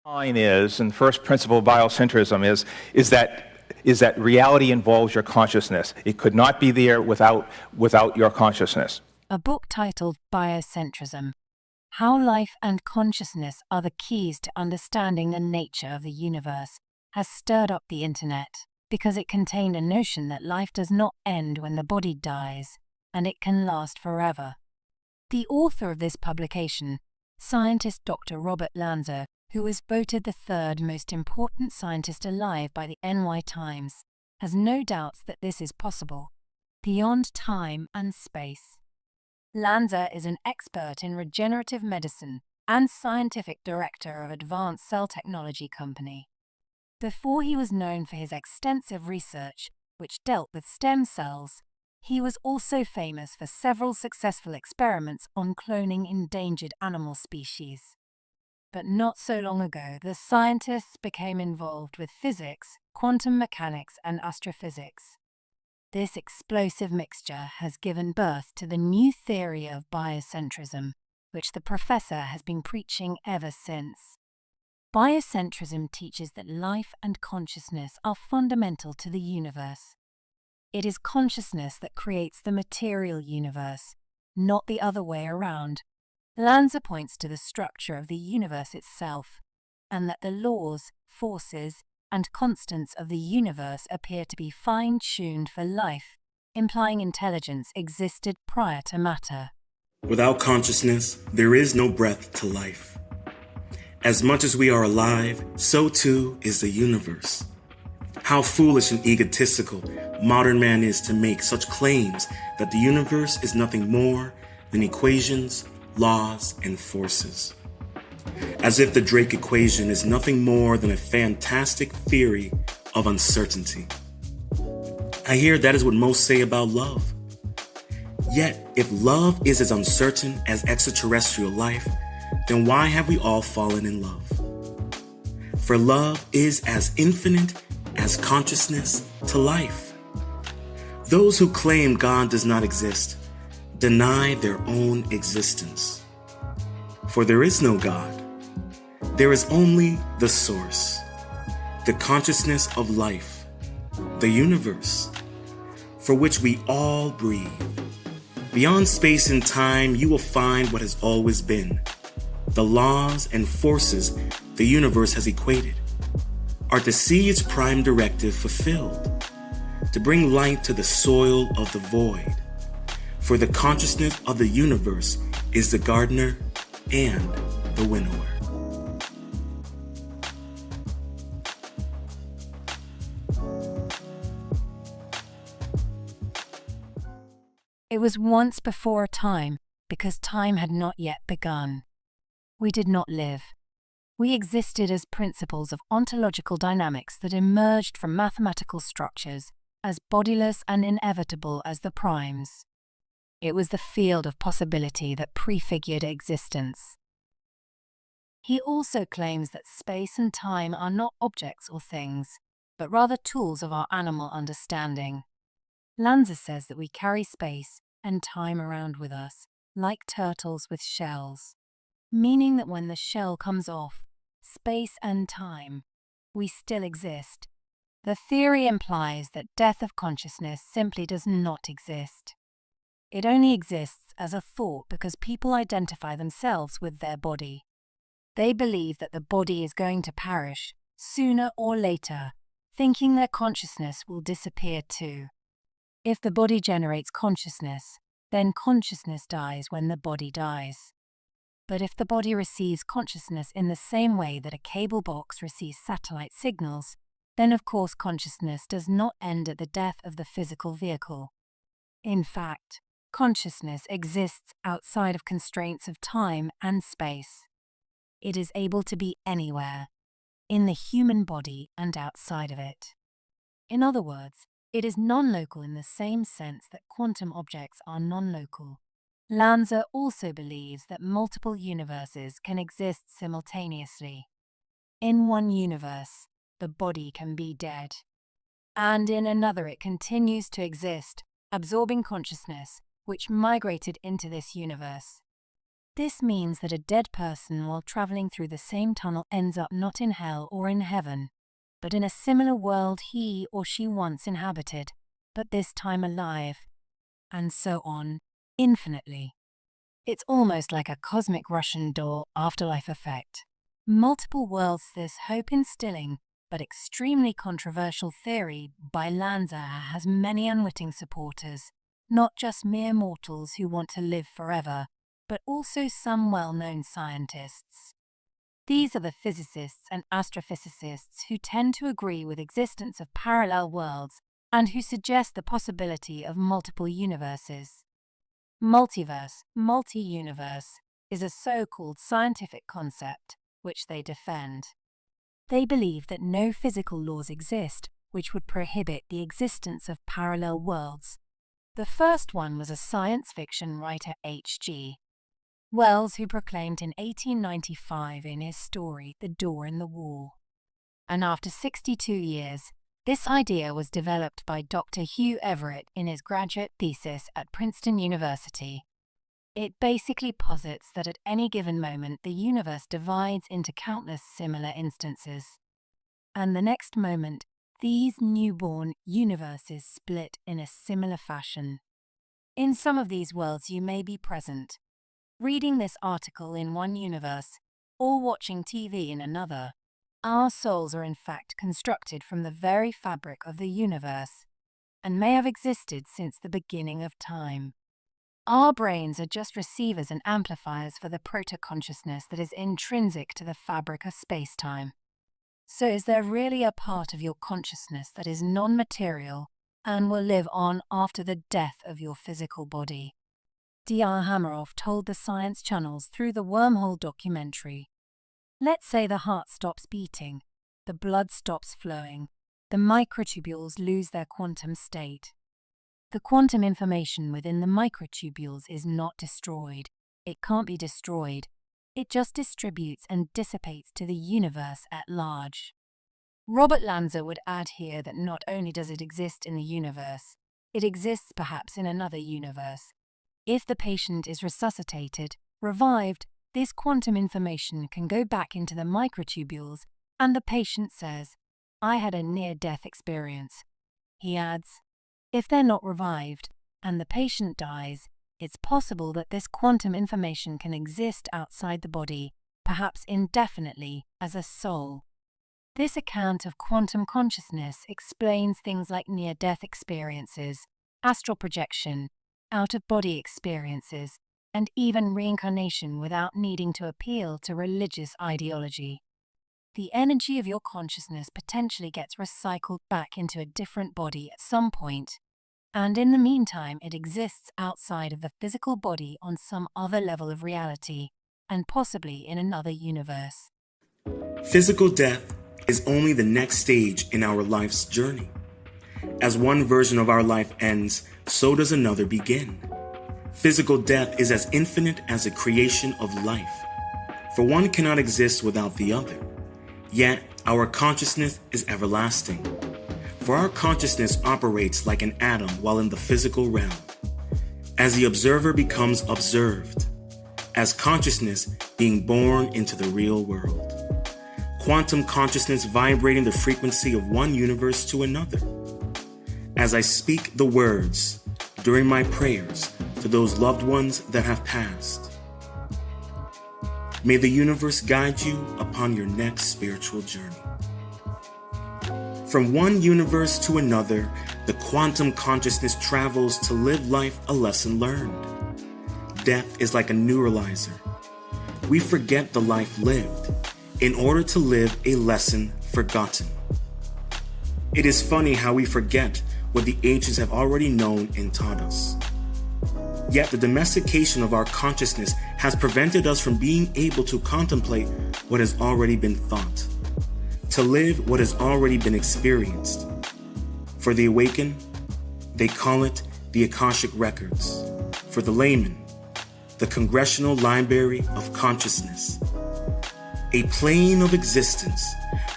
line is, and the first principle of biocentrism is that reality involves your consciousness. It could not be there without your consciousness. A book titled Biocentrism: How Life and Consciousness Are the Keys to Understanding the Nature of the Universe has stirred up the internet because it contained a notion that life does not end when the body dies, and it can last forever. The author of this publication, scientist Dr. Robert Lanza, who was voted the third most important scientist alive by the NY Times, has no doubts that this is possible, beyond time and space. Lanza is an expert in regenerative medicine and scientific director of Advanced Cell Technology Company. Before he was known for his extensive research, which dealt with stem cells, he was also famous for several successful experiments on cloning endangered animal species. But not so long ago, the scientists became involved with physics, quantum mechanics, and astrophysics. This explosive mixture has given birth to the new theory of biocentrism, which the professor has been preaching ever since. Biocentrism teaches that life and consciousness are fundamental to the universe. It is consciousness that creates the material universe, not the other way around. Lanza points to the structure of the universe itself, and that the laws, forces, and constants of the universe appear to be fine-tuned for life, implying intelligence existed prior to matter. Without consciousness, there is no breath to life. As much as we are alive, so too is the universe. How foolish and egotistical modern man is to make such claims that the universe is nothing more than equations, laws, and forces. As if the Drake equation is nothing more than a fantastic theory of uncertainty. I hear that is what most say about love. Yet, if love is as uncertain as extraterrestrial life, then why have we all fallen in love? For love is as infinite as consciousness to life. Those who claim God does not exist deny their own existence. For there is no God. There is only the source, the consciousness of life, the universe, for which we all breathe. Beyond space and time, you will find what has always been. The laws and forces the universe has equated are to see its prime directive fulfilled, to bring light to the soil of the void. For the consciousness of the universe is the gardener and the winnower. It was once before a time, because time had not yet begun. We did not live. We existed as principles of ontological dynamics that emerged from mathematical structures as bodiless and inevitable as the primes. It was the field of possibility that prefigured existence. He also claims that space and time are not objects or things, but rather tools of our animal understanding. Lanza says that we carry space and time around with us, like turtles with shells, meaning that when the shell comes off, space and time, we still exist. The theory implies that death of consciousness simply does not exist. It only exists as a thought because people identify themselves with their body. They believe that the body is going to perish, sooner or later, thinking their consciousness will disappear too. If the body generates consciousness, then consciousness dies when the body dies. But if the body receives consciousness in the same way that a cable box receives satellite signals, then of course consciousness does not end at the death of the physical vehicle. In fact, consciousness exists outside of constraints of time and space. It is able to be anywhere, in the human body and outside of it. In other words, it is non-local in the same sense that quantum objects are non-local. Lanza also believes that multiple universes can exist simultaneously. In one universe, the body can be dead, and in another it continues to exist, absorbing consciousness, which migrated into this universe. This means that a dead person while traveling through the same tunnel ends up not in hell or in heaven, but in a similar world he or she once inhabited, but this time alive, and so on, infinitely. It's almost like a cosmic Russian doll afterlife effect. Multiple worlds, this hope-instilling but extremely controversial theory by Lanza has many unwitting supporters, not just mere mortals who want to live forever, but also some well-known scientists. These are the physicists and astrophysicists who tend to agree with existence of parallel worlds and who suggest the possibility of multiple universes. Multiverse, multi-universe, is a so-called scientific concept which they defend. They believe that no physical laws exist which would prohibit the existence of parallel worlds. The first one was a science fiction writer H.G. Wells, who proclaimed in 1895 in his story The Door in the Wall. And after 62 years, this idea was developed by Dr. Hugh Everett in his graduate thesis at Princeton University. It basically posits that at any given moment the universe divides into countless similar instances. And the next moment, these newborn universes split in a similar fashion. In some of these worlds you may be present, reading this article in one universe, or watching TV in another. Our souls are in fact constructed from the very fabric of the universe, and may have existed since the beginning of time. Our brains are just receivers and amplifiers for the proto-consciousness that is intrinsic to the fabric of space-time. So is there really a part of your consciousness that is non-material and will live on after the death of your physical body? D.R. Hameroff told the Science Channels through the Wormhole documentary. Let's say the heart stops beating, the blood stops flowing, the microtubules lose their quantum state. The quantum information within the microtubules is not destroyed. It can't be destroyed. It just distributes and dissipates to the universe at large. Robert Lanza would add here that not only does it exist in the universe, it exists perhaps in another universe. If the patient is resuscitated, revived, this quantum information can go back into the microtubules and the patient says, "I had a near-death experience." He adds, if they're not revived and the patient dies, it's possible that this quantum information can exist outside the body, perhaps indefinitely, as a soul. This account of quantum consciousness explains things like near-death experiences, astral projection, out-of-body experiences, and even reincarnation without needing to appeal to religious ideology. The energy of your consciousness potentially gets recycled back into a different body at some point, and in the meantime it exists outside of the physical body on some other level of reality, and possibly in another universe. Physical death is only the next stage in our life's journey. As one version of our life ends, so does another begin. Physical death is as infinite as the creation of life, for one cannot exist without the other. Yet, our consciousness is everlasting, for our consciousness operates like an atom while in the physical realm. As the observer becomes observed, as consciousness being born into the real world. Quantum consciousness vibrating the frequency of one universe to another. As I speak the words during my prayers to those loved ones that have passed, may the universe guide you upon your next spiritual journey. From one universe to another, the quantum consciousness travels to live life a lesson learned. Death is like a neuralizer. We forget the life lived in order to live a lesson forgotten. It is funny how we forget what the ancients have already known and taught us. Yet the domestication of our consciousness has prevented us from being able to contemplate what has already been thought, to live what has already been experienced. For the awakened, they call it the Akashic Records. For the layman, the Congressional Library of Consciousness. A plane of existence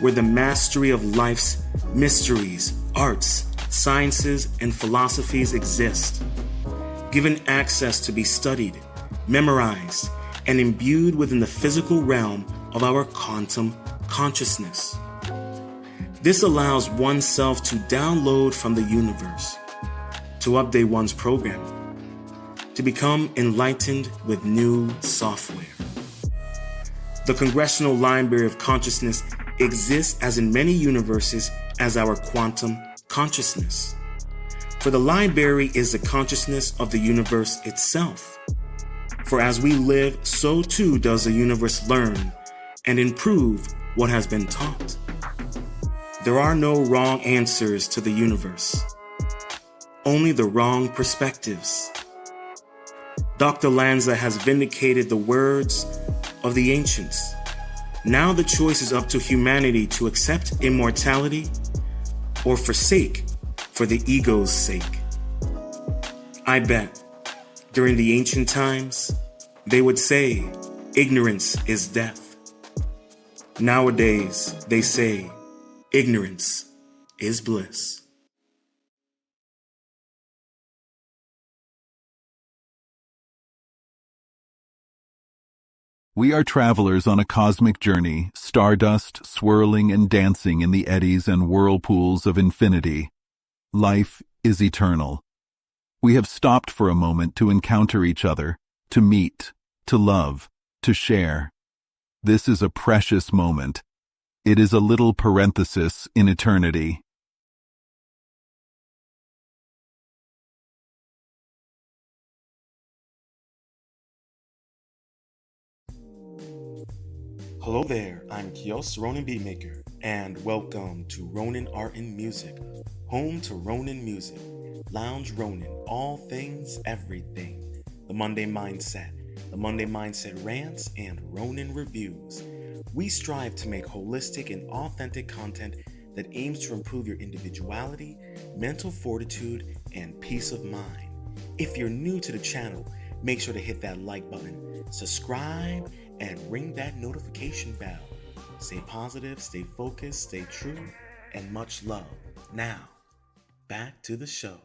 where the mastery of life's mysteries, arts, sciences, and philosophies exist, given access to be studied, memorized, and imbued within the physical realm of our quantum consciousness. This allows oneself to download from the universe, to update one's programming, to become enlightened with new software. The congressional library of consciousness exists as in many universes as our quantum consciousness. For the library is the consciousness of the universe itself. For as we live, so too does the universe learn and improve what has been taught. There are no wrong answers to the universe, only the wrong perspectives. Dr. Lanza has vindicated the words of the ancients. Now the choice is up to humanity to accept immortality or forsake for the ego's sake. I bet during the ancient times, they would say ignorance is death. Nowadays, they say ignorance is bliss. We are travelers on a cosmic journey, stardust swirling and dancing in the eddies and whirlpools of infinity. Life is eternal. We have stopped for a moment to encounter each other, to meet, to love, to share. This is a precious moment. It is a little parenthesis in eternity. Hello there, I'm Koios, Rōnin BeatMaker, and welcome to Rōnin Art and Music, home to Rōnin Music, Lounge Rōnin, all things, everything, the Monday Mindset Rants, and Rōnin Reviews. We strive to make holistic and authentic content that aims to improve your individuality, mental fortitude, and peace of mind. If you're new to the channel, make sure to hit that like button, subscribe, and ring that notification bell. Stay positive, stay focused, stay true, and much love. Now, back to the show.